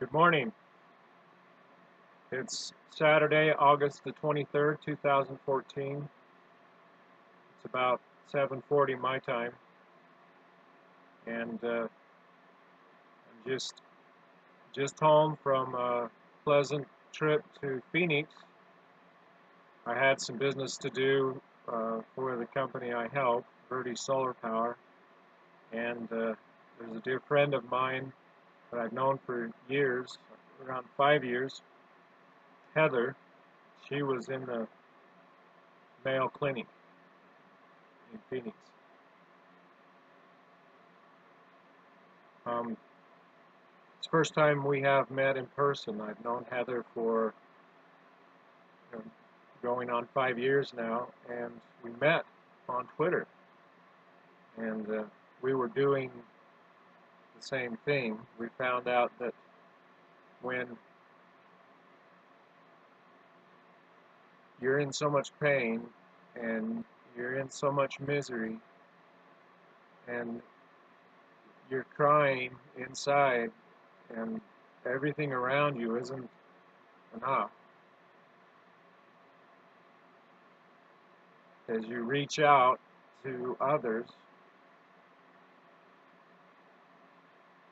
Good morning. It's Saturday, August the 23rd, 2014. It's about 7:40 my time, and I'm just home from a pleasant trip to Phoenix. I had some business to do for the company I help, Verde Solar Power, and there's a dear friend of mine that I've known for years, around 5 years, Heather. She was in the Mayo Clinic in Phoenix. It's the first time we have met in person. I've known Heather for going on 5 years now, and we met on Twitter, and we were doing the same thing. We found out that when you're in so much pain and you're in so much misery and you're crying inside and everything around you isn't enough, as you reach out to others,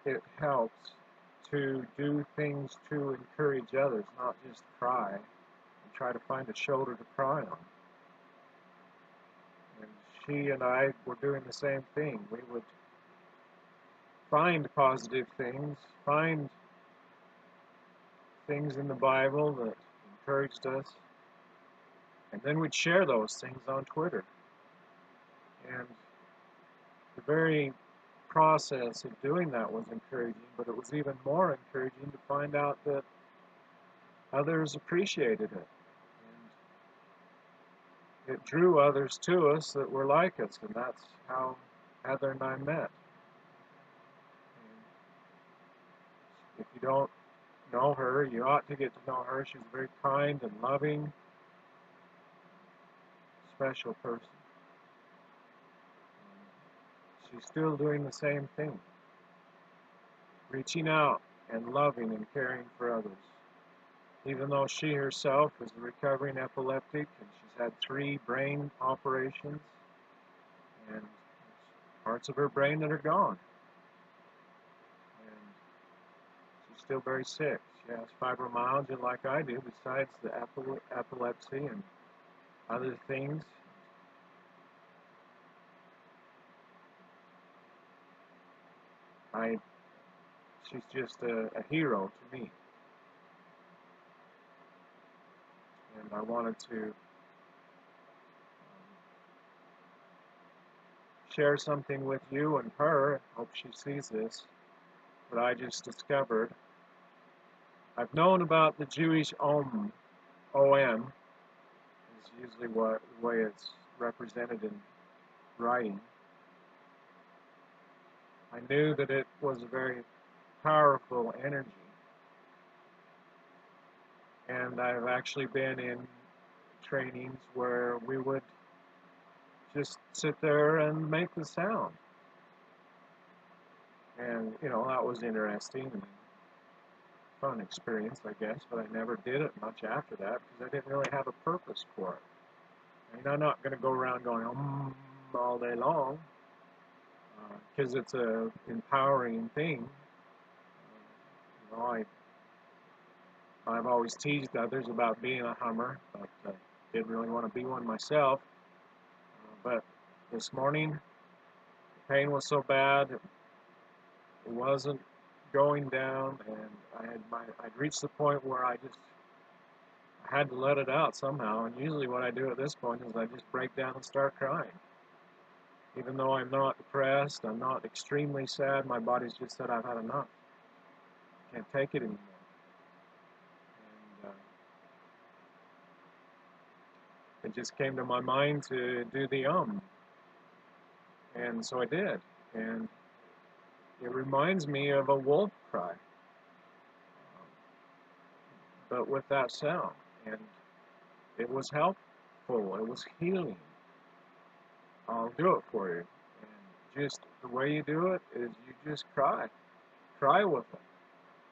it helps to do things to encourage others, not just cry and try to find a shoulder to cry on. And she and I were doing the same thing. We would find positive things, find things in the Bible that encouraged us, and then we'd share those things on Twitter. And the very process of doing that was encouraging, but it was even more encouraging to find out that others appreciated it. And it drew others to us that were like us, and that's how Heather and I met. And if you don't know her, you ought to get to know her. She's a very kind and loving, special person. She's still doing the same thing, reaching out and loving and caring for others. Even though she herself is a recovering epileptic and she's had 3 brain operations and parts of her brain that are gone. And she's still very sick. She has fibromyalgia like I do, besides the epilepsy and other things. She's just a hero to me. And I wanted to share something with you and her. I hope she sees this, that I just discovered. I've known about the Jewish Om, O-M, is usually the way it's represented in writing. I knew that it was a very powerful energy. And I've actually been in trainings where we would just sit there and make the sound. And, that was interesting and fun experience, I guess, but I never did it much after that because I didn't really have a purpose for it. I mean, I'm not going to go around going all day long because it's a empowering thing. I've always teased others about being a hummer, but didn't really want to be one myself. But this morning, the pain was so bad, it wasn't going down, and I'd reached the point where I had to let it out somehow. And usually what I do at this point is I just break down and start crying. Even though I'm not depressed, I'm not extremely sad, my body's just said I've had enough. I can't take it anymore. It just came to my mind to do the and so I did, and it reminds me of a wolf cry, but with that sound, and it was helpful, it was healing. I'll do it for you, and just the way you do it is you just cry with it,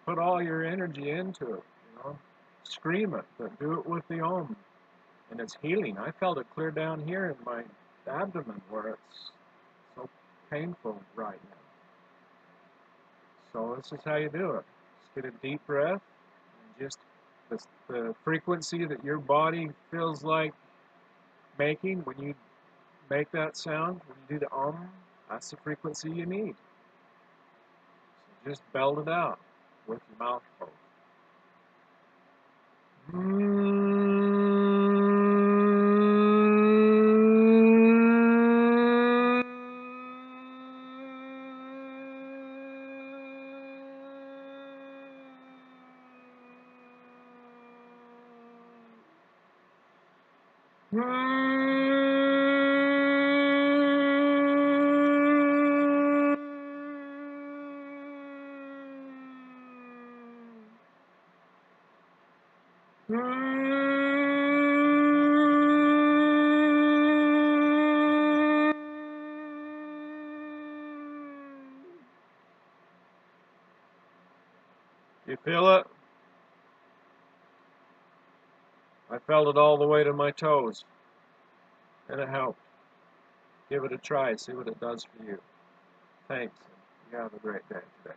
put all your energy into it, scream it, but do it with the Om, and it's healing. I felt it clear down here in my abdomen where it's so painful right now. So this is how you do it. Just get a deep breath, and just the frequency that your body feels like making when you make that sound, when you do the Om, that's the frequency you need. So just belt it out with your mouth closed. You feel it? I felt it all the way to my toes, and it helped. Give it a try, see what it does for you. Thanks. You have a great day today.